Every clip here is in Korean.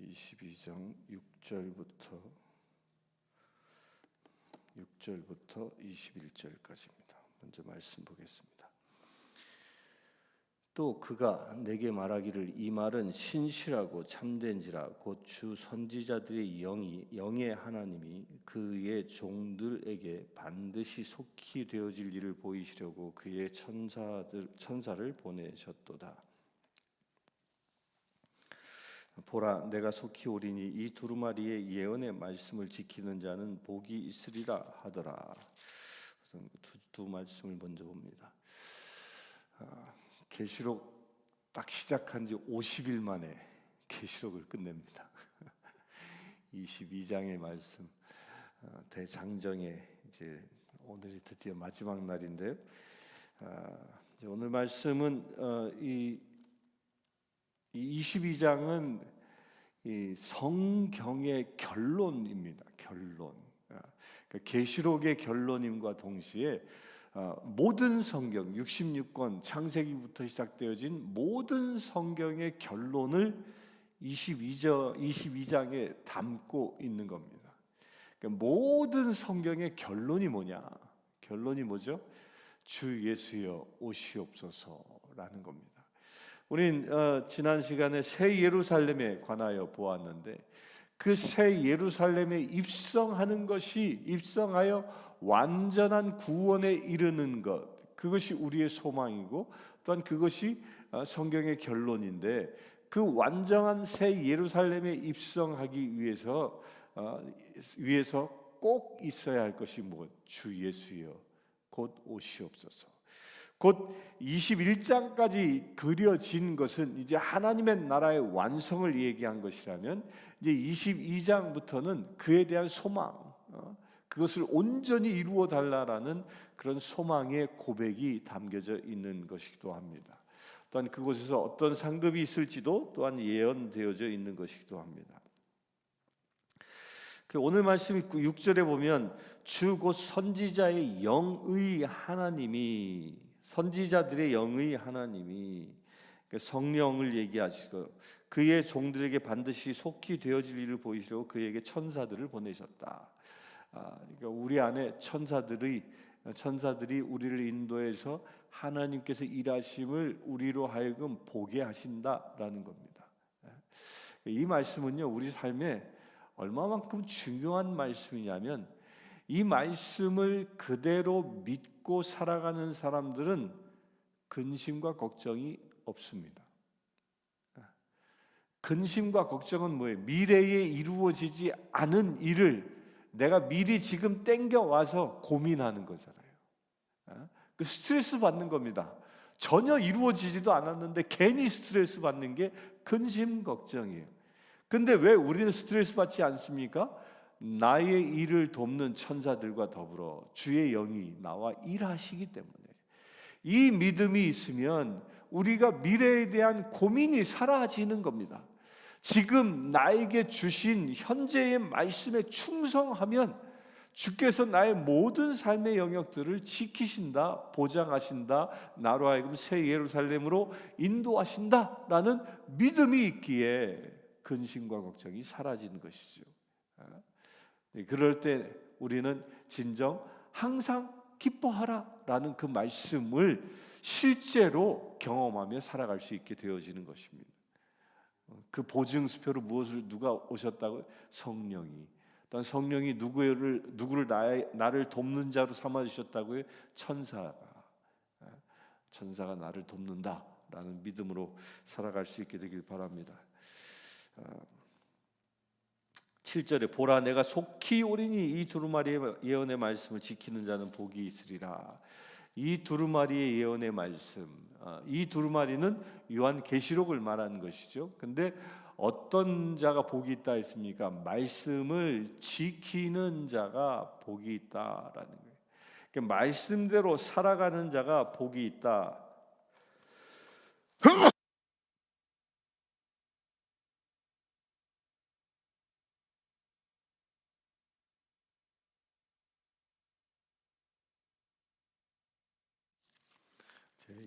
22장 6절부터 21절까지입니다. 먼저 말씀 보겠습니다. 또 그가 내게 말하기를 이 말은 신실하고 참된지라 곧 주 선지자들의 영의 하나님이 그의 종들에게 반드시 속히 되어질 일을 보이시려고 그의 천사를 보내셨도다. 보라, 내가 속히 오리니 이 두루마리의 예언의 말씀을 지키는 자는 복이 있으리라 하더라. 두 말씀을 먼저 봅니다. 계시록 딱 시작한 지 50일 만에 계시록을 끝냅니다. 22장의 말씀, 대장정의 이제 오늘이 드디어 마지막 날인데, 오늘 말씀은 이 22장은 이 성경의 결론입니다. 결론. 계시록의 결론임과 동시에 모든 성경 66권 창세기부터 시작되어진 모든 성경의 결론을 22장에 담고 있는 겁니다. 그러니까 모든 성경의 결론이 뭐냐? 결론이 뭐죠? 주 예수여 오시옵소서라는 겁니다. 우린 지난 시간에 새 예루살렘에 관하여 보았는데 그 새 예루살렘에 입성하여 완전한 구원에 이르는 것, 그것이 우리의 소망이고 또한 그것이 성경의 결론인데, 그 완전한 새 예루살렘에 입성하기 위해서 꼭 있어야 할 것이 주 예수여 곧 오시옵소서. 곧 21장까지 그려진 것은 이제 하나님의 나라의 완성을 얘기한 것이라면, 이제 22장부터는 그에 대한 소망, 그것을 온전히 이루어 달라라는 그런 소망의 고백이 담겨져 있는 것이기도 합니다. 또한 그곳에서 어떤 상급이 있을지도 또한 예언되어져 있는 것이기도 합니다. 오늘 말씀 6절에 보면 주 곧 선지자의 영의 하나님이, 선지자들의 영의 하나님이 성령을 얘기하시고 그의 종들에게 반드시 속히 되어질 일을 보이시려고 그에게 천사들을 보내셨다. 그러니까 우리 안에 천사들이 우리를 인도해서 하나님께서 일하심을 우리로 하여금 보게 하신다라는 겁니다. 이 말씀은요, 우리 삶에 얼마만큼 중요한 말씀이냐면, 이 말씀을 그대로 믿고 살아가는 사람들은 근심과 걱정이 없습니다. 근심과 걱정은 뭐예요? 미래에 이루어지지 않은 일을 내가 미리 지금 땡겨와서 고민하는 거잖아요. 그 스트레스 받는 겁니다. 전혀 이루어지지도 않았는데 괜히 스트레스 받는 게 근심 걱정이에요. 근데 왜 우리는 스트레스 받지 않습니까? 나의 일을 돕는 천사들과 더불어 주의 영이 나와 일하시기 때문에. 이 믿음이 있으면 우리가 미래에 대한 고민이 사라지는 겁니다. 지금 나에게 주신 현재의 말씀에 충성하면 주께서 나의 모든 삶의 영역들을 지키신다, 보장하신다, 나로 하여금 새 예루살렘으로 인도하신다라는 믿음이 있기에 근심과 걱정이 사라지는 것이죠. 그럴 때 우리는 진정 항상 기뻐하라라는 그 말씀을 실제로 경험하며 살아갈 수 있게 되어지는 것입니다. 그 보증수표로 누가 오셨다고요? 성령이. 또한 성령이 누구를 나를 돕는 자로 삼아 주셨다고요? 천사가 나를 돕는다라는 믿음으로 살아갈 수 있게 되길 바랍니다. 7절에 보라, 내가 속히 오리니 이 두루마리의 예언의 말씀을 지키는 자는 복이 있으리라. 이 두루마리의 예언의 말씀, 이 두루마리는 요한계시록을 말하는 것이죠. 근데 어떤 자가 복이 있다 했습니까? 말씀을 지키는 자가 복이 있다라는 거예요. 그러니까 말씀대로 살아가는 자가 복이 있다.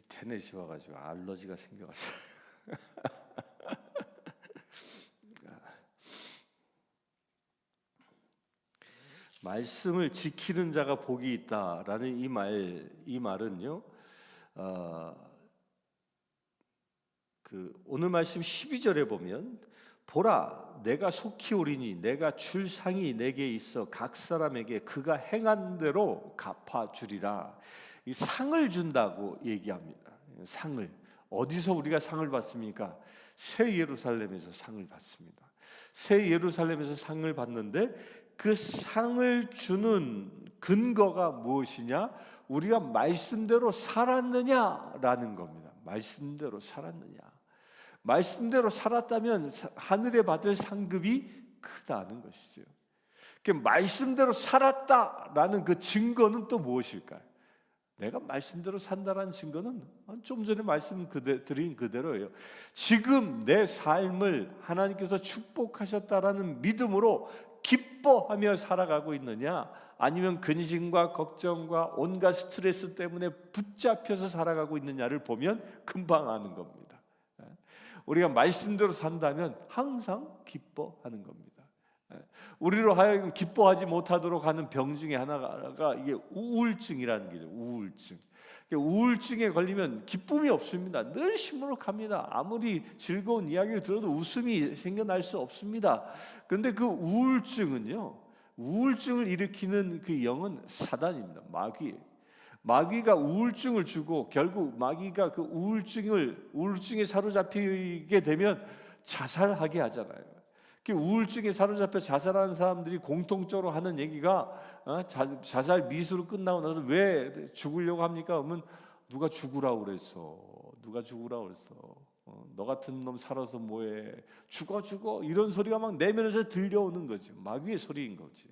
테넷이 와가지고 알러지가 생겨가지고 말씀을 지키는 자가 복이 있다라는 이 말은요. 오늘 말씀 12절에 보면 보라 내가 속히 오리니 내가 줄 상이 내게 있어 각 사람에게 그가 행한 대로 갚아 주리라. 이 상을 준다고 얘기합니다. 상을 어디서 우리가 상을 받습니까? 새 예루살렘에서 상을 받습니다. 새 예루살렘에서 상을 받는데 그 상을 주는 근거가 무엇이냐? 우리가 말씀대로 살았느냐라는 겁니다. 말씀대로 살았느냐? 말씀대로 살았다면 하늘에 받을 상급이 크다는 것이죠. 말씀대로 살았다라는 그 증거는 또 무엇일까요? 내가 말씀대로 산다라는 증거는 좀 전에 드린 그대로예요. 지금 내 삶을 하나님께서 축복하셨다라는 믿음으로 기뻐하며 살아가고 있느냐, 아니면 근심과 걱정과 온갖 스트레스 때문에 붙잡혀서 살아가고 있느냐를 보면 금방 아는 겁니다. 우리가 말씀대로 산다면 항상 기뻐하는 겁니다. 우리로 하여금 기뻐하지 못하도록 하는 병 중에 하나가 이게 우울증이라는 게죠. 우울증에 걸리면 기쁨이 없습니다. 늘 시무룩합니다. 아무리 즐거운 이야기를 들어도 웃음이 생겨날 수 없습니다. 그런데 그 우울증을 일으키는 그 영은 사단입니다. 마귀가 우울증을 주고 결국 마귀가 그 우울증에 사로잡히게 되면 자살하게 하잖아요. 우울증에 사로잡혀 자살하는 사람들이 공통적으로 하는 얘기가 자살 미수로 끝나고 나서 왜 죽으려고 합니까? 그러면 누가 죽으라고 그랬어. 너 같은 놈 살아서 뭐해? 죽어 이런 소리가 막 내면에서 들려오는 거죠. 마귀의 소리인 거지.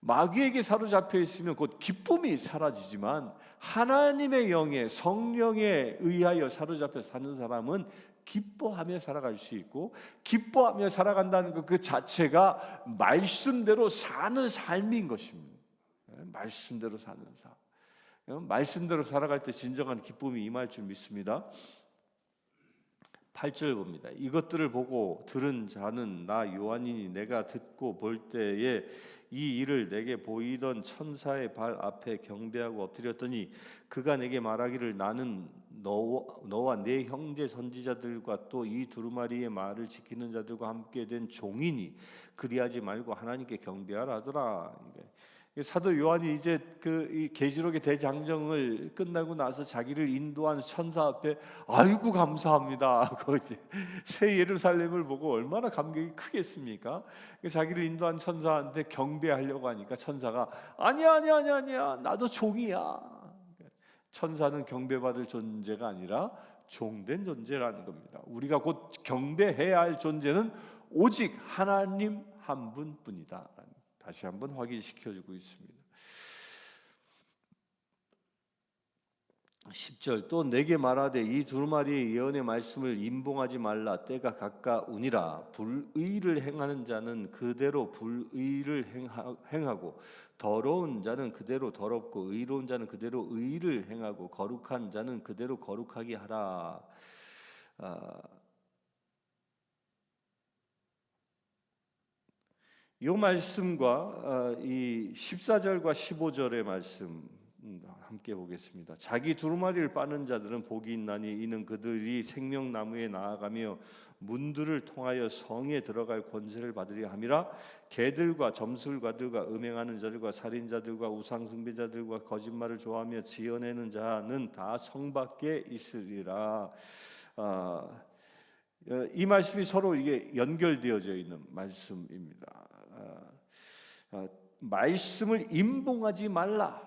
마귀에게 사로잡혀 있으면 곧 기쁨이 사라지지만 하나님의 영에 성령에 의하여 사로잡혀 사는 사람은 기뻐하며 살아갈 수 있고, 기뻐하며 살아간다는 것 그 자체가 말씀대로 사는 삶인 것입니다. 말씀대로 사는 삶. 말씀대로 살아갈 때 진정한 기쁨이 임할 줄 믿습니다. 8절 봅니다. 이것들을 보고 들은 자는 나 요한이니 내가 듣고 볼 때에 이 일을 내게 보이던 천사의 발 앞에 경배하고 엎드렸더니 그가 내게 말하기를 나는 너와 네 형제 선지자들과 또 이 두루마리의 말을 지키는 자들과 함께 된 종이니 그리하지 말고 하나님께 경배하라 하더라. 사도 요한이 이제 이 계시록의 대장정을 끝나고 나서 자기를 인도한 천사 앞에 아이고 감사합니다. 새 예루살렘을 보고 얼마나 감격이 크겠습니까? 자기를 인도한 천사한테 경배하려고 하니까 천사가 아니야 나도 종이야. 천사는 경배받을 존재가 아니라 종된 존재라는 겁니다. 우리가 곧 경배해야 할 존재는 오직 하나님 한 분뿐이다. 다시 한번 확인시켜주고 있습니다. 10절 또 내게 말하되 이 두루마리의 예언의 말씀을 임봉하지 말라. 때가 가까우니라. 불의를 행하는 자는 그대로 불의를 행하고 더러운 자는 그대로 더럽고 의로운 자는 그대로 의를 행하고 거룩한 자는 그대로 거룩하게 하라. 이 말씀과 이 14절과 15절의 말씀 함께 보겠습니다. 자기 두루마리를 빠는 자들은 복이 있나니 이는 그들이 생명나무에 나아가며 문들을 통하여 성에 들어갈 권세를 받으려 함이라. 개들과 점술가들과 음행하는 자들과 살인자들과 우상숭배자들과 거짓말을 좋아하며 지어내는 자는 다 성 밖에 있으리라. 이 말씀이 서로 이게 연결되어져 있는 말씀입니다. 말씀을 임봉하지 말라.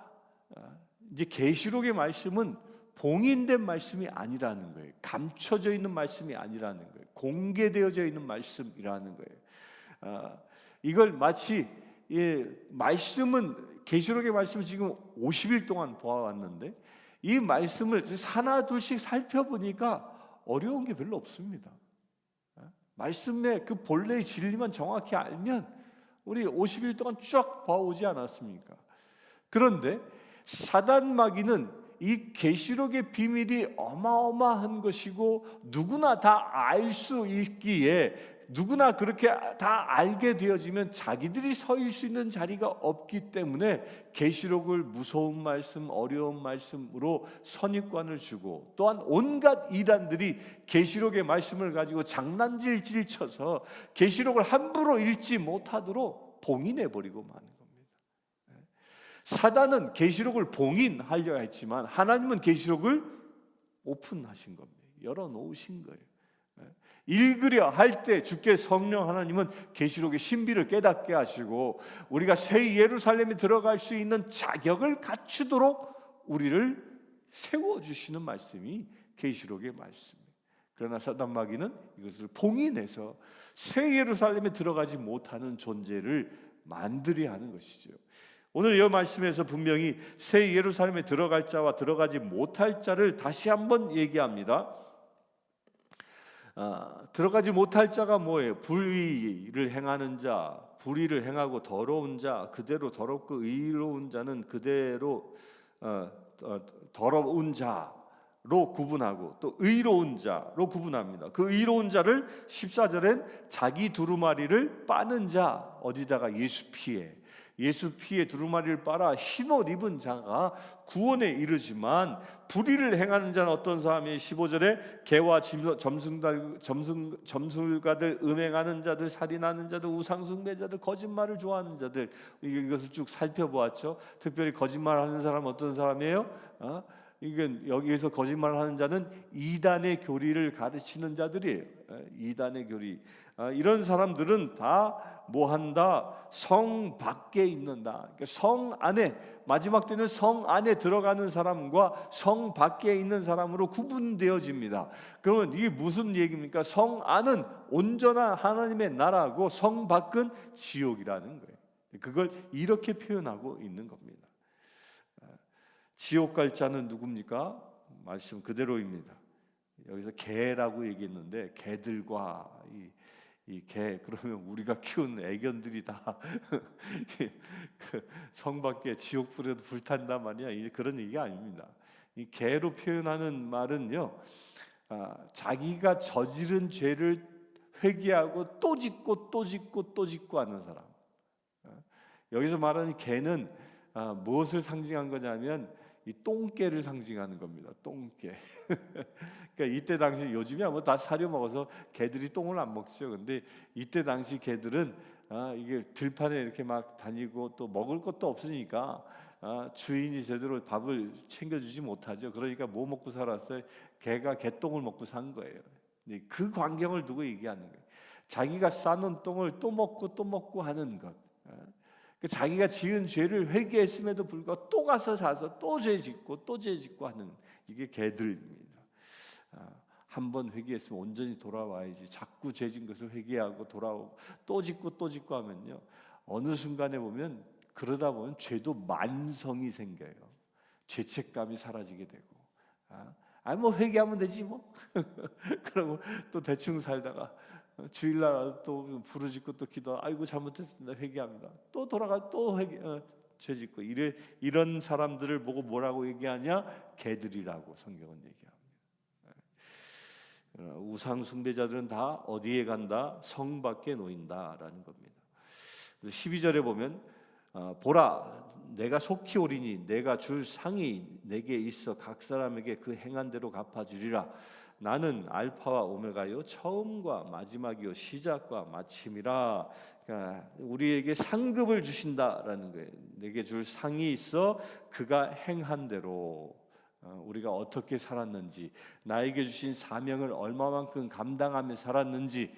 이제 계시록의 말씀은 봉인된 말씀이 아니라는 거예요. 감춰져 있는 말씀이 아니라는 거예요. 공개되어져 있는 말씀이라는 거예요. 이걸 마치 말씀은 계시록의 말씀을 지금 50일 동안 보아왔는데 이 말씀을 하나 둘씩 살펴보니까 어려운 게 별로 없습니다. 말씀의 그 본래의 진리만 정확히 알면 우리 50일 동안 쭉 봐오지 않았습니까? 그런데 사단 마귀는 이 계시록의 비밀이 어마어마한 것이고 누구나 다 알 수 있기에 누구나 그렇게 다 알게 되어지면 자기들이 서일 수 있는 자리가 없기 때문에 계시록을 무서운 말씀, 어려운 말씀으로 선입관을 주고, 또한 온갖 이단들이 계시록의 말씀을 가지고 장난질질 쳐서 계시록을 함부로 읽지 못하도록 봉인해 버리고 마는 겁니다. 사단은 계시록을 봉인하려 했지만 하나님은 계시록을 오픈하신 겁니다. 열어놓으신 거예요. 읽으려 할 때 주께 성령 하나님은 계시록의 신비를 깨닫게 하시고 우리가 새 예루살렘에 들어갈 수 있는 자격을 갖추도록 우리를 세워주시는 말씀이 계시록의 말씀이에요. 그러나 사단 마귀는 이것을 봉인해서 새 예루살렘에 들어가지 못하는 존재를 만들어야 하는 것이죠. 오늘 이 말씀에서 분명히 새 예루살렘에 들어갈 자와 들어가지 못할 자를 다시 한번 얘기합니다. 들어가지 못할 자가 뭐예요? 불의를 행하는 자, 불의를 행하고 더러운 자, 그대로 더럽고 의로운 자는 그대로 더러운 자로 구분하고 또 의로운 자로 구분합니다. 그 의로운 자를 14절엔 자기 두루마리를 빠는 자, 어디다가 예수 피에 두루마리를 빨아 흰옷 입은 자가 구원에 이르지만 불의를 행하는 자는 어떤 사람이 15절에 개와 점술가들, 음행하는 자들, 살인하는 자들, 우상숭배자들, 거짓말을 좋아하는 자들, 이것을 쭉 살펴보았죠. 특별히 거짓말하는 사람은 어떤 사람이에요? 이게 여기에서 거짓말하는 자는 이단의 교리를 가르치는 자들이에요. 이단의 교리. 이런 사람들은 다 뭐한다? 성 밖에 있는다. 그러니까 성 안에, 마지막 때는 성 안에 들어가는 사람과 성 밖에 있는 사람으로 구분되어집니다. 그러면 이게 무슨 얘기입니까? 성 안은 온전한 하나님의 나라고 성 밖은 지옥이라는 거예요. 그걸 이렇게 표현하고 있는 겁니다. 지옥 갈 자는 누굽니까? 말씀 그대로입니다. 여기서 개라고 얘기했는데 개들과 이 개, 그러면 우리가 키운 애견들이 다 성 밖에 지옥 불에도 불탄단 말이야. 그런 얘기가 아닙니다. 이 개로 표현하는 말은요, 자기가 저지른 죄를 회개하고 또 짓고 또 짓고 또 짓고 하는 사람. 여기서 말하는 개는 무엇을 상징한 거냐면 이 똥개를 상징하는 겁니다. 똥개. 그러니까 이때 당시, 요즘이야 뭐 다 사료 먹어서 개들이 똥을 안 먹죠. 근데 이때 당시 개들은 이게 들판에 이렇게 막 다니고 또 먹을 것도 없으니까 주인이 제대로 밥을 챙겨주지 못하죠. 그러니까 뭐 먹고 살았어요? 개가 개똥을 먹고 산 거예요. 그 광경을 두고 얘기하는 거예요. 자기가 싸놓은 똥을 또 먹고 하는 것. 자기가 지은 죄를 회개했음에도 불구하고 또 가서 사서 또 죄 짓고 하는, 이게 개들입니다. 한번 회개했으면 온전히 돌아와야지. 자꾸 죄 진 것을 회개하고 돌아오고 또 짓고 하면요, 어느 순간에 보면, 그러다 보면 죄도 만성이 생겨요. 죄책감이 사라지게 되고, 뭐 회개하면 되지 뭐. 그러고 또 대충 살다가 주일날 또 부르짖고 또 기도, 아이고 잘못했습니다, 회개합니다. 또 돌아가 또 회개, 죄짓고. 이런 사람들을 보고 뭐라고 얘기하냐? 개들이라고 성경은 얘기합니다. 우상 숭배자들은 다 어디에 간다? 성 밖에 놓인다라는 겁니다. 12절에 보면 보라, 내가 속히 오리니 내가 줄 상이 내게 있어 각 사람에게 그 행한 대로 갚아주리라. 나는 알파와 오메가요, 처음과 마지막이요, 시작과 마침이라. 그러니까 우리에게 상급을 주신다라는 거예요. 내게 줄 상이 있어 그가 행한 대로, 우리가 어떻게 살았는지, 나에게 주신 사명을 얼마만큼 감당하며 살았는지,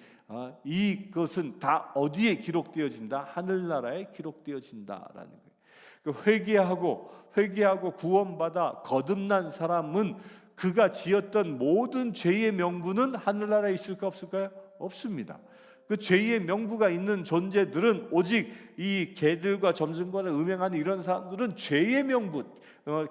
이것은 다 어디에 기록되어진다? 하늘나라에 기록되어진다라는 거예요. 회개하고 구원받아 거듭난 사람은 그가 지었던 모든 죄의 명부는 하늘나라에 있을까 없을까요? 없습니다. 그 죄의 명부가 있는 존재들은 오직 이 개들과 점승관을 음행하는 이런 사람들은 죄의 명부,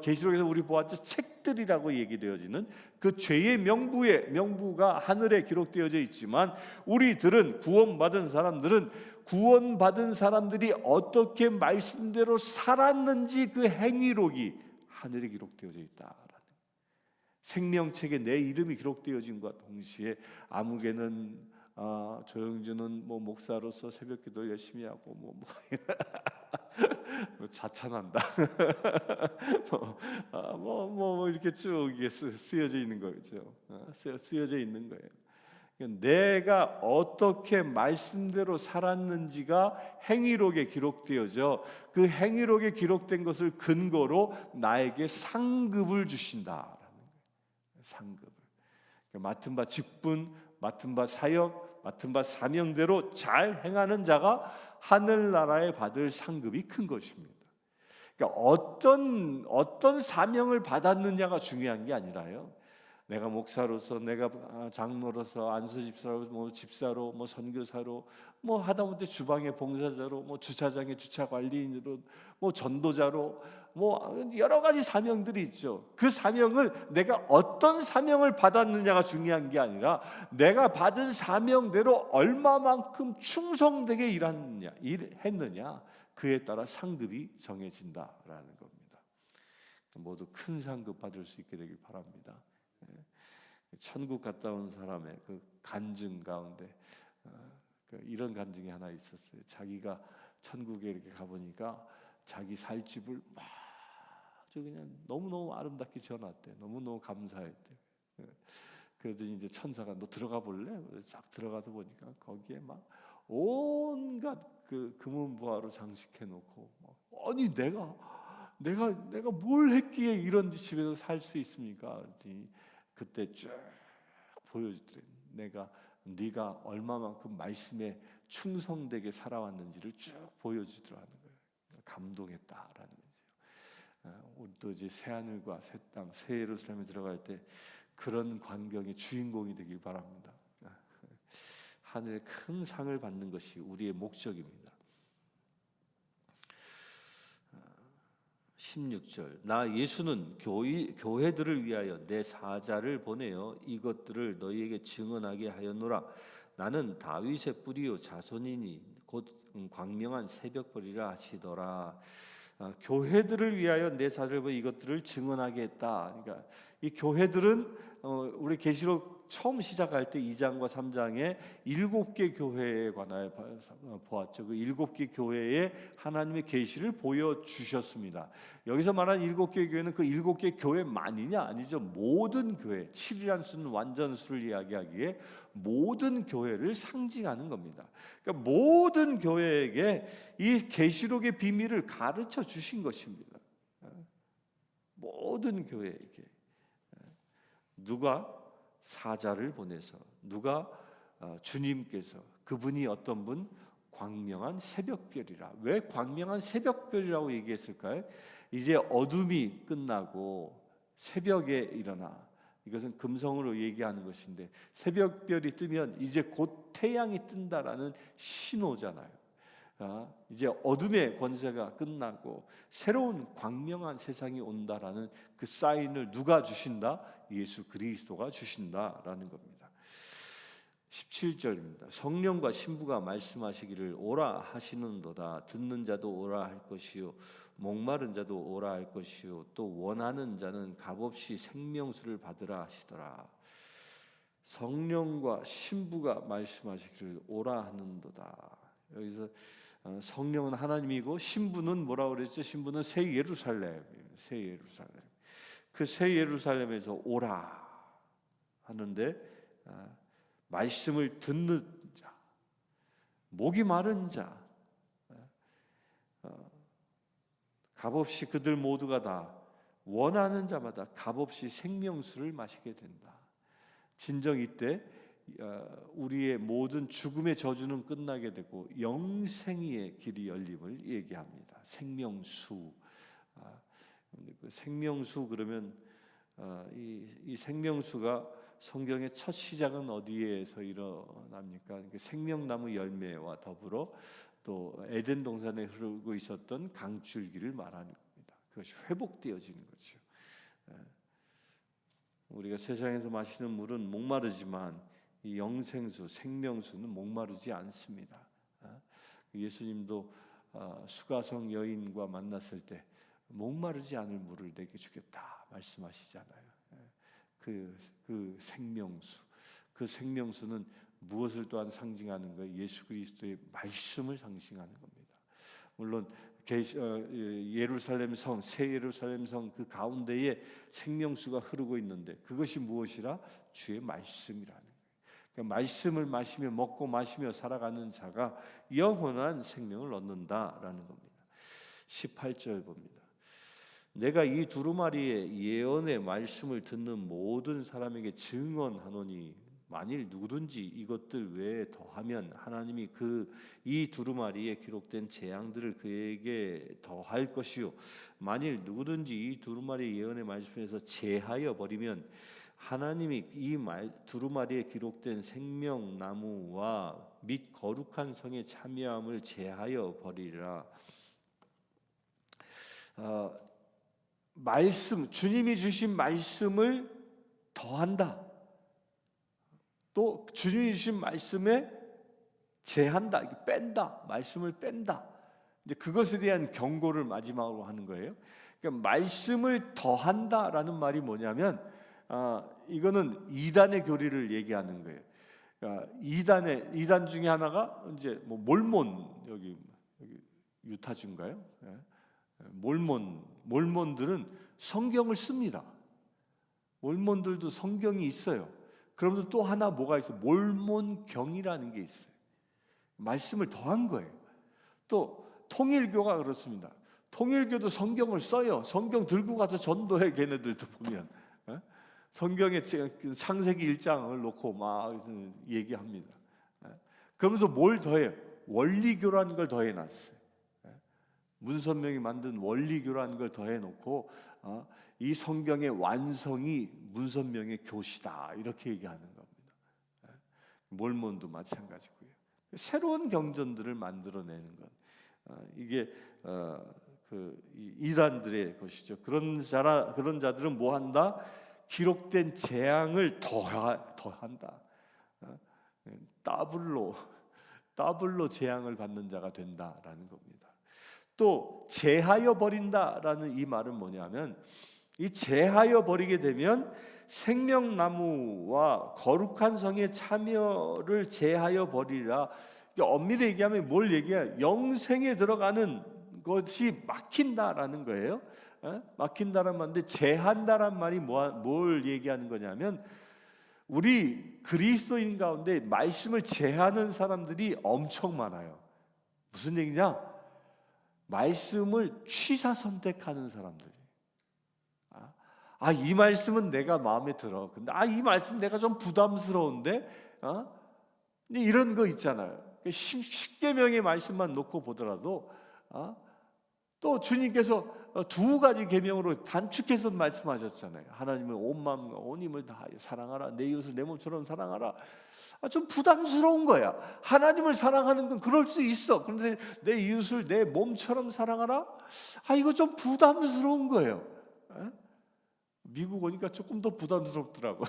계시록에서 우리 보았죠, 책들이라고 얘기되어지는 그 죄의 명부가 하늘에 기록되어져 있지만, 우리들은 구원받은 사람들이 어떻게 말씀대로 살았는지 그 행위록이 하늘에 기록되어져 있다. 생명책에 내 이름이 기록되어진과 동시에 아무개는 조영주는 뭐 목사로서 새벽기도 열심히 하고 자찬한다. 뭐 이렇게 쭉 이게 쓰여져 있는 거죠. 쓰여져 있는 거예요. 내가 어떻게 말씀대로 살았는지가 행위록에 기록되어져 그 행위록에 기록된 것을 근거로 나에게 상급을 주신다라는 거예요. 상급을. 맡은 바 직분, 맡은 바 사역, 맡은 바 사명대로 잘 행하는 자가 하늘나라에 받을 상급이 큰 것입니다. 그러니까 어떤 사명을 받았느냐가 중요한 게 아니라요. 내가 목사로서, 내가 장로로서, 안수집사로, 뭐 집사로, 뭐 선교사로, 뭐 하다못해 주방의 봉사자로, 뭐 주차장의 주차 관리인으로, 뭐 전도자로, 뭐 여러 가지 사명들이 있죠. 그 사명을 내가 어떤 사명을 받았느냐가 중요한 게 아니라 내가 받은 사명대로 얼마만큼 충성되게 일했느냐 그에 따라 상급이 정해진다라는 겁니다. 모두 큰 상급 받을 수 있게 되길 바랍니다. 천국 갔다 온 사람의 그 간증 가운데 이런 간증이 하나 있었어요. 자기가 천국에 이렇게 가보니까 자기 살 집을 막 아주 그냥 너무너무 아름답게 지어놨대. 너무너무 감사했대. 그러더니 이제 천사가 너 들어가 볼래? 쫙 들어가서 보니까 거기에 막 온갖 그 금은보화로 장식해 놓고 아니 내가 뭘 했기에 이런 집에서 살 수 있습니까? 그랬더니 그때 쭉 보여주더래. 네가 얼마만큼 말씀에 충성되게 살아왔는지를 쭉 보여주더라는 거예요. 감동했다라는 거죠. 우리도 이제 새 하늘과 새 땅, 새 예루살렘에 들어갈 때 그런 광경의 주인공이 되길 바랍니다. 하늘의 큰 상을 받는 것이 우리의 목적입니다. 16절 나 예수는 교회들을 위하여 내 사자를 보내어 이것들을 너희에게 증언하게 하였노라. 나는 다윗의 뿌리요 자손이니 곧 광명한 새벽벌이라 하시더라. 교회들을 위하여 내 사자를 보내 이것들을 증언하게 했다. 그러니까 이 교회들은 우리 계시록 처음 시작할 때 2장과 3장에 7개 교회에 관하여 보았죠. 그 7개 교회에 하나님의 계시를 보여주셨습니다. 여기서 말하는 7개 교회는 그 7개 교회만이냐? 아니죠. 모든 교회, 7이라는 수는 완전수를 이야기하기에 모든 교회를 상징하는 겁니다. 그러니까 모든 교회에게 이 계시록의 비밀을 가르쳐 주신 것입니다. 모든 교회에게 누가 사자를 보내서 누가 주님께서 그분이 어떤 분? 광명한 새벽별이라. 왜 광명한 새벽별이라고 얘기했을까요? 이제 어둠이 끝나고 새벽에 일어나. 이것은 금성으로 얘기하는 것인데 새벽별이 뜨면 이제 곧 태양이 뜬다라는 신호잖아요. 이제 어둠의 권세가 끝나고 새로운 광명한 세상이 온다라는 그 사인을 누가 주신다? 예수 그리스도가 주신다라는 겁니다. 17절입니다. 성령과 신부가 말씀하시기를 오라 하시는도다. 듣는 자도 오라 할 것이요 목마른 자도 오라 할 것이요 또 원하는 자는 값없이 생명수를 받으라 하시더라. 성령과 신부가 말씀하시기를 오라 하는도다. 여기서 성령은 하나님이고 신부는 뭐라고 그랬죠? 신부는 새 예루살렘. 새 예루살렘. 그 새 예루살렘에서 오라 하는데 말씀을 듣는 자, 목이 마른 자, 값없이 그들 모두가 다 원하는 자마다 값없이 생명수를 마시게 된다. 진정 이때 우리의 모든 죽음의 저주는 끝나게 되고 영생의 길이 열림을 얘기합니다. 생명수. 생명수 그러면 이 생명수가 성경의 첫 시작은 어디에서 일어납니까? 생명나무 열매와 더불어 또 에덴 동산에 흐르고 있었던 강줄기를 말하는 겁니다. 그것이 회복되어지는 거죠. 우리가 세상에서 마시는 물은 목마르지만 이 영생수, 생명수는 목마르지 않습니다. 예수님도 수가성 여인과 만났을 때 목마르지 않을 물을 내게 주겠다 말씀하시잖아요. 그 생명수, 그 생명수는 무엇을 또한 상징하는 거예요? 예수 그리스도의 말씀을 상징하는 겁니다. 물론 예루살렘 성, 새 예루살렘 성 그 가운데에 생명수가 흐르고 있는데 그것이 무엇이라? 주의 말씀이라는 거예요. 그러니까 말씀을 마시며 먹고 마시며 살아가는 자가 영원한 생명을 얻는다라는 겁니다. 18절 봅니다. 내가 이 두루마리의 예언의 말씀을 듣는 모든 사람에게 증언하노니 만일 누구든지 이것들 외에 더하면 하나님이 이 두루마리에 기록된 재앙들을 그에게 더할 것이요 만일 누구든지 이 두루마리 예언의 말씀에서 제하여 버리면 하나님이 두루마리에 기록된 생명나무와 및 거룩한 성의 참여함을 제하여 버리리라. 주님이 주신 말씀을 더한다. 또 주님이 주신 말씀에 제한다, 뺀다, 말씀을 뺀다. 이제 그것에 대한 경고를 마지막으로 하는 거예요. 그러니까 말씀을 더한다라는 말이 뭐냐면 이거는 이단의 교리를 얘기하는 거예요. 그러니까 이단 중에 하나가 이제 뭐 몰몬 여기 유타주인가요? 몰몬들은 성경을 씁니다. 몰몬들도 성경이 있어요. 그러면서 또 하나 뭐가 있어요? 몰몬경이라는 게 있어요. 말씀을 더한 거예요. 또 통일교가 그렇습니다. 통일교도 성경을 써요. 성경 들고 가서 전도해. 걔네들도 보면 성경의 창세기 1장을 놓고 막 얘기합니다. 그러면서 뭘 더해요? 원리교라는 걸 더해놨어요. 문선명이 만든 원리교라는 걸 더해놓고 이 성경의 완성이 문선명의 교시다 이렇게 얘기하는 겁니다. 몰몬도 마찬가지고요. 새로운 경전들을 만들어내는 것 이게 이단들의 것이죠. 그런 자들은 뭐 한다? 기록된 재앙을 더한다. 더블로 재앙을 받는 자가 된다라는 겁니다. 또 제하여 버린다라는 이 말은 뭐냐면 이 제하여 버리게 되면 생명나무와 거룩한 성의 참여를 제하여 버리라. 엄밀히 얘기하면 뭘 얘기해요? 영생에 들어가는 것이 막힌다라는 거예요. 막힌다란 말인데 제한다란 말이 뭘 얘기하는 거냐면 우리 그리스도인 가운데 말씀을 제하는 사람들이 엄청 많아요. 무슨 얘기냐? 말씀을 취사 선택하는 사람들이. 이 말씀은 내가 마음에 들어. 근데 이 말씀 내가 좀 부담스러운데, 근데 이런 거 있잖아요. 10계명의 말씀만 놓고 보더라도, 또 주님께서 두 가지 계명으로 단축해서 말씀하셨잖아요. 하나님을 온 마음과 온 힘을 다하여 사랑하라. 내 이웃을 내 몸처럼 사랑하라. 좀 부담스러운 거야. 하나님을 사랑하는 건 그럴 수 있어. 그런데 내 이웃을 내 몸처럼 사랑하라? 이거 좀 부담스러운 거예요. 미국 오니까 조금 더 부담스럽더라고.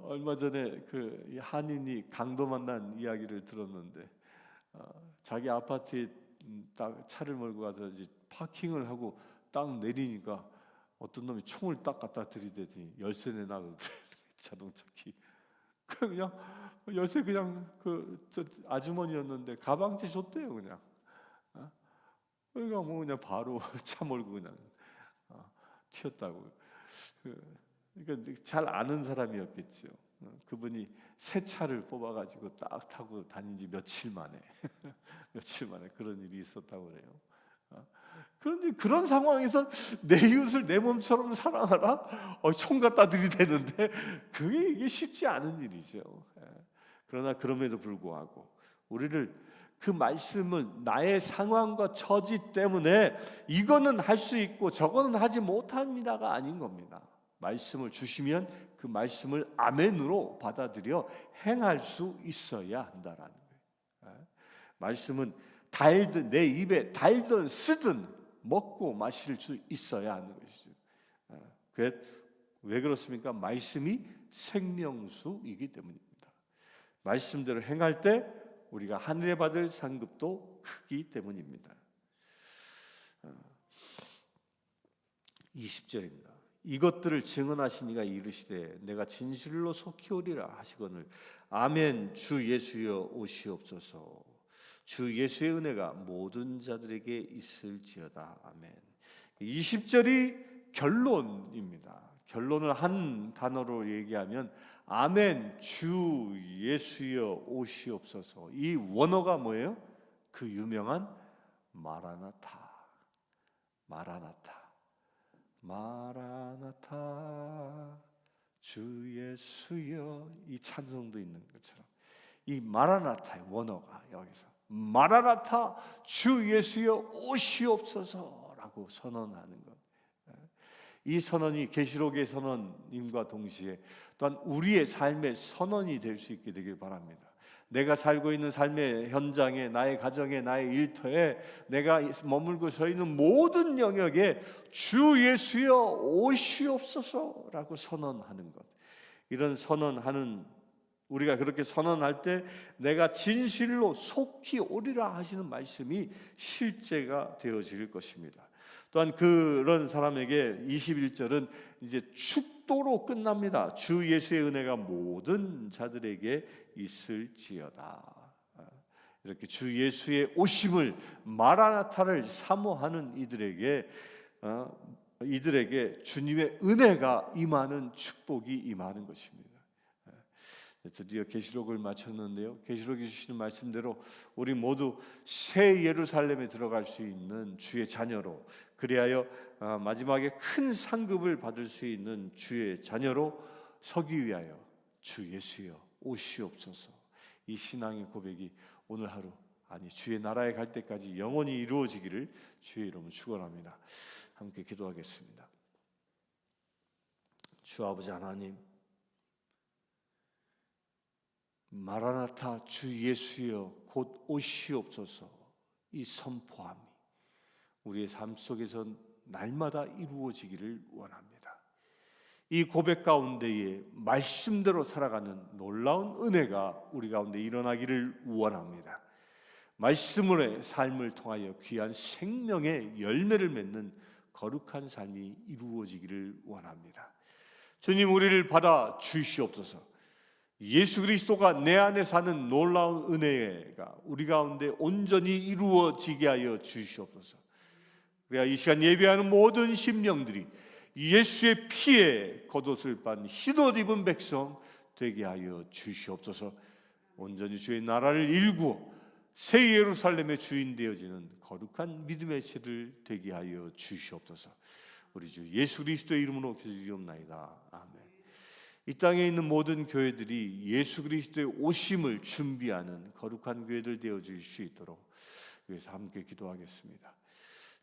얼마 전에 그 한인이 강도 만난 이야기를 들었는데 자기 아파트에 딱 차를 몰고 가서 이제 파킹을 하고 딱 내리니까 어떤 놈이 총을 딱 갖다 들이대더니 열쇠 내놔 자동차 키. 그냥 열쇠 그냥 저 아주머니였는데 가방째 줬대요 그냥. 그러니까 뭐 그냥 바로 차 몰고 그냥 튀었다고. 그러니까 잘 아는 사람이었겠죠. 그분이 새 차를 뽑아가지고 딱 타고 다닌 지 며칠 만에 그런 일이 있었다고 그래요. 그런데 그런 상황에서 내 이웃을 내 몸처럼 사랑하라? 총 갖다 들이대는데 이게 쉽지 않은 일이죠. 그러나 그럼에도 불구하고 우리를 그 말씀을 나의 상황과 처지 때문에 이거는 할 수 있고 저거는 하지 못합니다가 아닌 겁니다. 말씀을 주시면 그 말씀을 아멘으로 받아들여 행할 수 있어야 한다라는 거예요. 말씀은 달든 내 입에 달든 쓰든 먹고 마실 수 있어야 하는 것이죠. 왜 그렇습니까? 말씀이 생명수이기 때문입니다. 말씀대로 행할 때 우리가 하늘에 받을 상급도 크기 때문입니다. 20절입니다. 이것들을 증언하시니가 이르시되 내가 진실로 속히 오리라 하시거늘 아멘. 주 예수여 오시옵소서. 주 예수의 은혜가 모든 자들에게 있을지어다. 아멘. 20절이 결론입니다. 결론을 한 단어로 얘기하면 아멘. 주 예수여 오시옵소서. 이 원어가 뭐예요? 그 유명한 마라나타. 마라나타. 마라나타 주 예수여. 이 찬송도 있는 것처럼 이 마라나타의 원어가 여기서 마라나타 주 예수여 오시옵소서라고 선언하는 것. 이 선언이 계시록의 선언임과 동시에 또한 우리의 삶의 선언이 될 수 있게 되길 바랍니다. 내가 살고 있는 삶의 현장에, 나의 가정에, 나의 일터에, 내가 머물고 서 있는 모든 영역에 주 예수여 오시옵소서라고 선언하는 것. 이런 선언하는, 우리가 그렇게 선언할 때 내가 진실로 속히 오리라 하시는 말씀이 실제가 되어질 것입니다. 또한 그런 사람에게 21절은 이제 축도로 끝납니다. 주 예수의 은혜가 모든 자들에게 있을지어다. 이렇게 주 예수의 오심을, 마라나타를 사모하는 이들에게 주님의 은혜가 임하는 축복이 임하는 것입니다. 드디어 계시록을 마쳤는데요, 계시록이 주시는 말씀대로 우리 모두 새 예루살렘에 들어갈 수 있는 주의 자녀로, 그리하여 마지막에 큰 상급을 받을 수 있는 주의 자녀로 서기 위하여 주 예수여 오시옵소서. 이 신앙의 고백이 오늘 하루, 아니 주의 나라에 갈 때까지 영원히 이루어지기를 주의 이름으로 축원합니다. 함께 기도하겠습니다. 주 아버지 하나님, 마라나타 주 예수여 곧 오시옵소서, 이 선포함이 우리의 삶 속에서 날마다 이루어지기를 원합니다. 이 고백 가운데에 말씀대로 살아가는 놀라운 은혜가 우리 가운데 일어나기를 원합니다. 말씀으로의 삶을 통하여 귀한 생명의 열매를 맺는 거룩한 삶이 이루어지기를 원합니다. 주님, 우리를 받아 주시옵소서. 예수 그리스도가 내 안에 사는 놀라운 은혜가 우리 가운데 온전히 이루어지게 하여 주시옵소서. 우리가 이 시간 예배하는 모든 심령들이 예수의 피에 겉옷을 빤 흰옷 입은 백성 되게 하여 주시옵소서. 온전히 주의 나라를 일구어 새 예루살렘의 주인 되어지는 거룩한 믿음의 세들 되게 하여 주시옵소서. 우리 주 예수 그리스도의 이름으로 기도드리옵나이다. 아멘. 이 땅에 있는 모든 교회들이 예수 그리스도의 오심을 준비하는 거룩한 교회들 되어질 수 있도록 위해서 함께 기도하겠습니다.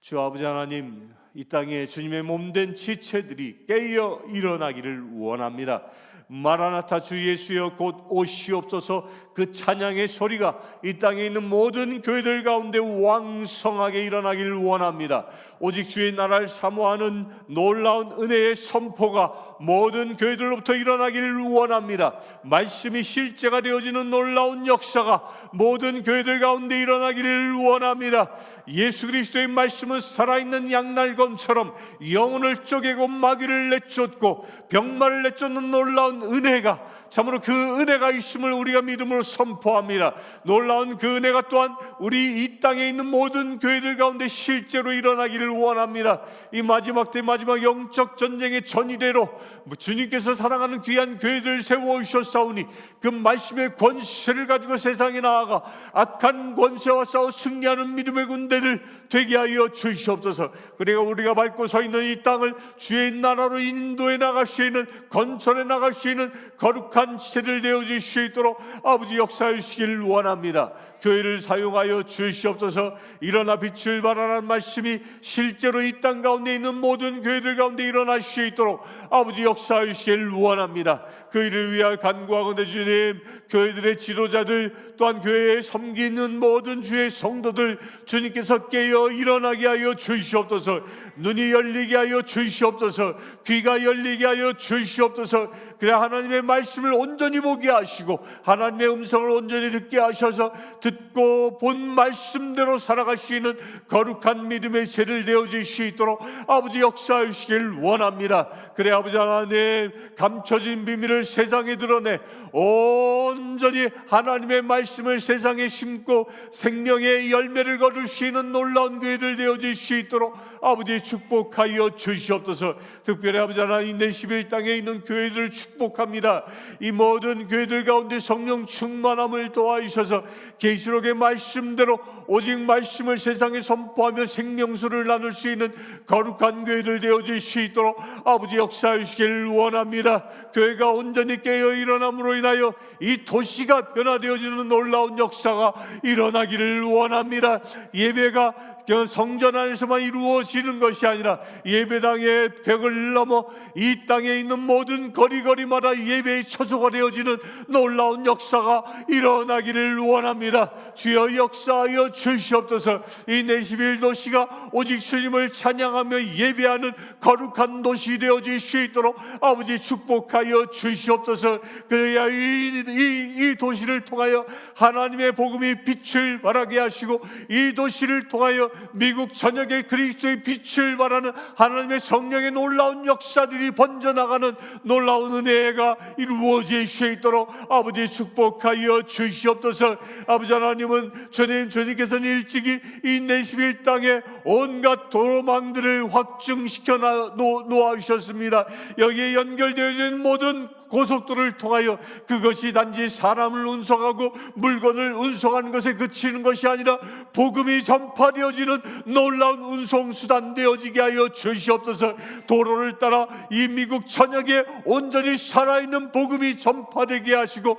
주 아버지 하나님, 이 땅에 주님의 몸된 지체들이 깨어 일어나기를 원합니다. 마라나타 주 예수여 곧 오시옵소서. 그 찬양의 소리가 이 땅에 있는 모든 교회들 가운데 왕성하게 일어나기를 원합니다. 오직 주의 나라를 사모하는 놀라운 은혜의 선포가 모든 교회들로부터 일어나기를 원합니다. 말씀이 실제가 되어지는 놀라운 역사가 모든 교회들 가운데 일어나기를 원합니다. 예수 그리스도의 말씀은 살아있는 양날검처럼 영혼을 쪼개고 마귀를 내쫓고 병마를 내쫓는 놀라운 은혜가, 참으로 그 은혜가 있음을 우리가 믿음으로 선포합니다. 놀라운 그 은혜가 또한 우리 이 땅에 있는 모든 교회들 가운데 실제로 일어나기를 원합니다. 이 마지막 때 마지막 영적 전쟁의 전이대로 주님께서 사랑하는 귀한 교회들을 세워오셨사오니 그 말씀의 권세를 가지고 세상에 나아가 악한 권세와 싸워 승리하는 믿음의 군대들 되게 하여 주시옵소서. 그리고 우리가 밟고 서 있는 이 땅을 주의 나라로 인도해 나갈 수 있는, 건설해 나갈 수 있는 거룩한 지체들 되어질 수 있도록 아버지 역사해 주시기를 원합니다. 교회를 사용하여 주시옵소서. 일어나 빛을 발하라는 말씀이 실제로 이 땅 가운데 있는 모든 교회들 가운데 일어날 수 있도록 아버지 역사해 주시기를 원합니다. 그 일을 위하여 간구하건대 주님, 교회들의 지도자들 또한 교회에 섬기는 모든 주의 성도들 주님께서 깨어 일어나게 하여 주시옵소서. 눈이 열리게 하여 주시옵소서. 귀가 열리게 하여 주시옵소서. 그래 하나님의 말씀을 온전히 보게 하시고 하나님의 음성을 온전히 듣게 하셔서 듣고 본 말씀대로 살아갈 수 있는 거룩한 믿음의 죄를 내어줄 수 있도록 아버지 역사해 주시길 원합니다. 그래 아버지 하나님, 감춰진 비밀을 세상에 드러내 온전히 하나님의 말씀을 세상에 심고 생명의 열매를 거둘 수 있는 놀라운 교회들 되어질 수 있도록 아버지 축복하여 주시옵소서. 특별히 아버지 하나님, 내 11 땅에 있는 교회들을 축복합니다. 이 모든 교회들 가운데 성령 충만함을 도와주셔서 계시록의 말씀대로 오직 말씀을 세상에 선포하며 생명수를 나눌 수 있는 거룩한 교회들 되어질 수 있도록 아버지 역사해 주시길 원합니다. 교회가 온전히 깨어 일어남으로 인하여 이 도시가 변화되어지는 놀라운 역사가 일어나기를 원합니다. 예배가 성전 안에서만 이루어지는 것이 아니라 예배당의 벽을 넘어 이 땅에 있는 모든 거리거리마다 예배의 처소가 되어지는 놀라운 역사가 일어나기를 원합니다. 주여 역사하여 주시옵소서. 이 내시빌 도시가 오직 주님을 찬양하며 예배하는 거룩한 도시 되어질 수 있도록 아버지 축복하여 주시옵소서. 그래야 이 도시를 통하여 하나님의 복음이 빛을 발하게 하시고 이 도시를 통하여 미국 전역에 그리스도의 빛을 발하는 하나님의 성령의 놀라운 역사들이 번져나가는 놀라운 은혜가 이루어질 수 있도록 아버지 축복하여 주시옵소서. 아버지 하나님은 주님께서는 일찍이 이 내시빌 땅에 온갖 도로망들을 확증시켜 놓아주셨습니다. 여기에 연결되어진 모든 고속도로를 통하여 그것이 단지 사람을 운송하고 물건을 운송하는 것에 그치는 것이 아니라 복음이 전파되어지는 놀라운 운송수단 되어지게 하여 주시옵소서. 도로를 따라 이 미국 전역에 온전히 살아있는 복음이 전파되게 하시고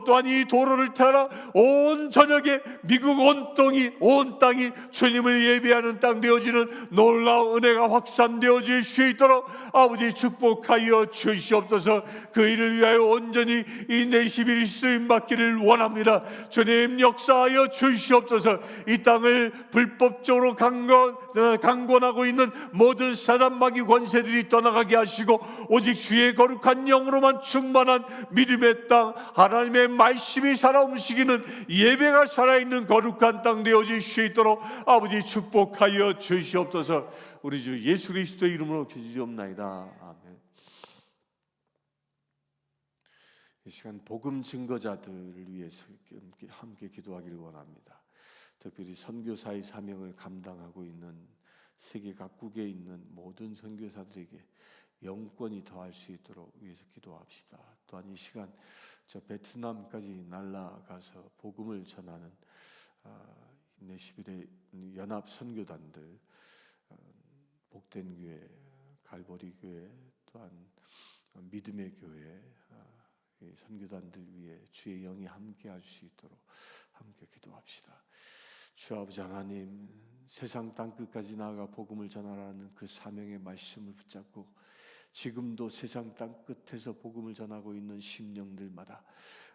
또한 이 도로를 따라 온 전역에 미국 온 땅이 주님을 예배하는 땅 되어지는 놀라운 은혜가 확산되어질 수 있도록 아버지 축복하여 주시옵소서. 그 일을 위하여 온전히 이 내시빌이 쓰임받기를 원합니다. 주님 역사하여 주시옵소서. 이 땅을 불법적으로 강권하고 있는 모든 사단 마귀 권세들이 떠나가게 하시고 오직 주의 거룩한 영으로만 충만한 믿음의 땅, 하나님의 말씀이 살아 움직이는 예배가 살아있는 거룩한 땅 되어질 수 있도록 아버지 축복하여 주시옵소서. 우리 주 예수 그리스도의 이름으로 기도하옵나이다. 아멘. 이 시간 복음 증거자들을 위해서 함께 기도하기를 원합니다. 특별히 선교사의 사명을 감당하고 있는 세계 각국에 있는 모든 선교사들에게 영권이 더할 수 있도록 위해서 기도합시다. 또한 이 시간 저 베트남까지 날아가서 복음을 전하는 내시빌의 연합 선교단들, 복된 교회, 갈보리 교회, 또한 믿음의 교회, 이 선교단들 위해 주의 영이 함께할 수 있도록 함께 기도합시다. 주 아버지 하나님, 세상 땅끝까지 나아가 복음을 전하라는 그 사명의 말씀을 붙잡고 지금도 세상 땅끝에서 복음을 전하고 있는 심령들마다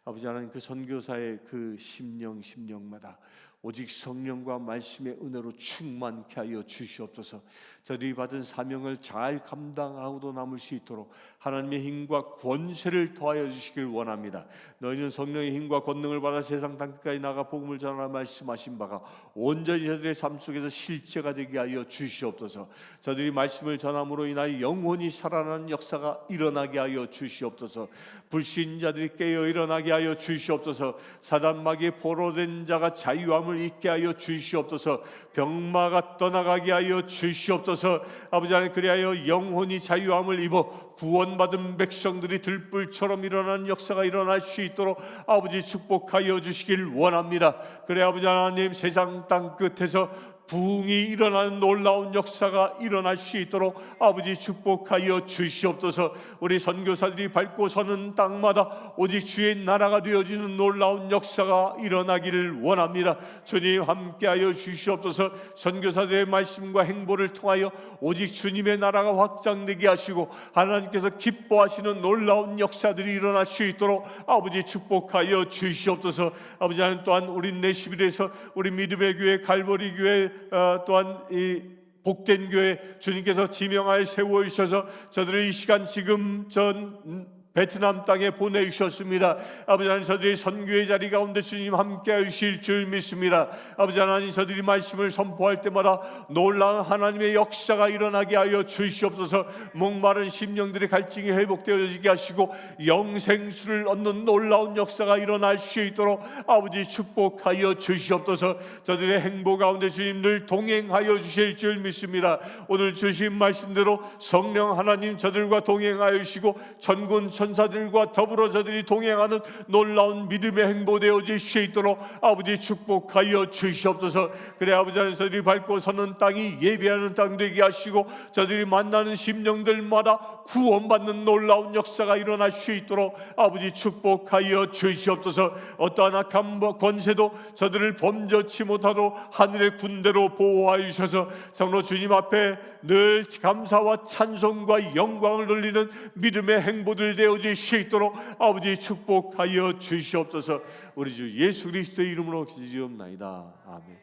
아버지 하나님, 그 선교사의 그 심령마다 오직 성령과 말씀의 은혜로 충만케 하여 주시옵소서. 저들이 받은 사명을 잘 감당하고도 남을 수 있도록 하나님의 힘과 권세를 더하여 주시길 원합니다. 너희는 성령의 힘과 권능을 받아 세상 땅끝까지 나가 복음을 전하라 말씀하신 바가 온전히 저들의 삶 속에서 실제가 되게 하여 주시옵소서. 저들이 말씀을 전함으로 인하여 영혼이 살아나는 역사가 일어나게 하여 주시옵소서. 불신자들이 깨어 일어나게 하여 주시옵소서. 사단 마귀의 포로된 자가 자유함을 있게 하여 주시옵소서. 병마가 떠나가게 하여 주시옵소서. 아버지 하나님, 그리하여 영혼이 자유함을 입어 구원받은 백성들이 들불처럼 일어나는 역사가 일어날 수 있도록 아버지 축복하여 주시길 원합니다. 그래 아버지 하나님, 세상 땅 끝에서 부흥이 일어나는 놀라운 역사가 일어날 수 있도록 아버지 축복하여 주시옵소서. 우리 선교사들이 밟고 서는 땅마다 오직 주의 나라가 되어지는 놀라운 역사가 일어나기를 원합니다. 주님 함께하여 주시옵소서. 선교사들의 말씀과 행보를 통하여 오직 주님의 나라가 확장되게 하시고 하나님께서 기뻐하시는 놀라운 역사들이 일어날 수 있도록 아버지 축복하여 주시옵소서. 아버지 하나님, 또한 우리 내시빌에서 우리 믿음의 교회, 갈보리 교회, 또한 이 복된 교회 주님께서 지명하여 세워 주셔서 저들을 이 시간 지금 전 베트남 땅에 보내주셨습니다. 아버지 하나님, 저들이 선교의 자리 가운데 주님 함께 하실 줄 믿습니다. 아버지 하나님, 저들이 말씀을 선포할 때마다 놀라운 하나님의 역사가 일어나게 하여 주시옵소서. 목마른 심령들의 갈증이 회복되어지게 하시고 영생수를 얻는 놀라운 역사가 일어날 수 있도록 아버지 축복하여 주시옵소서. 저들의 행보 가운데 주님 늘 동행하여 주실 줄 믿습니다. 오늘 주신 말씀대로 성령 하나님 저들과 동행하여 주시고 전군 천사들과 더불어 저들이 동행하는 놀라운 믿음의 행보 되어질 수 있도록 아버지 축복하여 주시옵소서. 그래 아버지 하나님, 저들이 밟고 서는 땅이 예배하는 땅 되게 하시고 저들이 만나는 심령들마다 구원받는 놀라운 역사가 일어날 수 있도록 아버지 축복하여 주시옵소서. 어떠한 악한 권세도 저들을 범접치 못하도록 하늘의 군대로 보호하여 주셔서 성로 주님 앞에 늘 감사와 찬송과 영광을 돌리는 믿음의 행보들 되어질 수 있도록 아버지 축복하여 주시옵소서. 우리 주 예수 그리스도의 이름으로 기도하옵나이다. 아멘.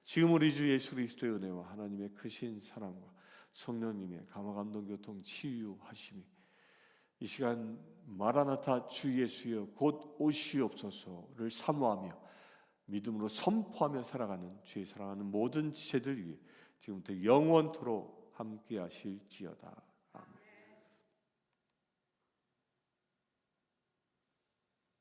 지금 우리 주 예수 그리스도의 은혜와 하나님의 크신 사랑과 성령님의 감화 감동 교통 치유하심이 이 시간 마라나타 주 예수여 곧 오시옵소서를 사모하며 믿음으로 선포하며 살아가는 주의 사랑하는 모든 지체들 위해 지금부터 영원토록 함께 하실지어다.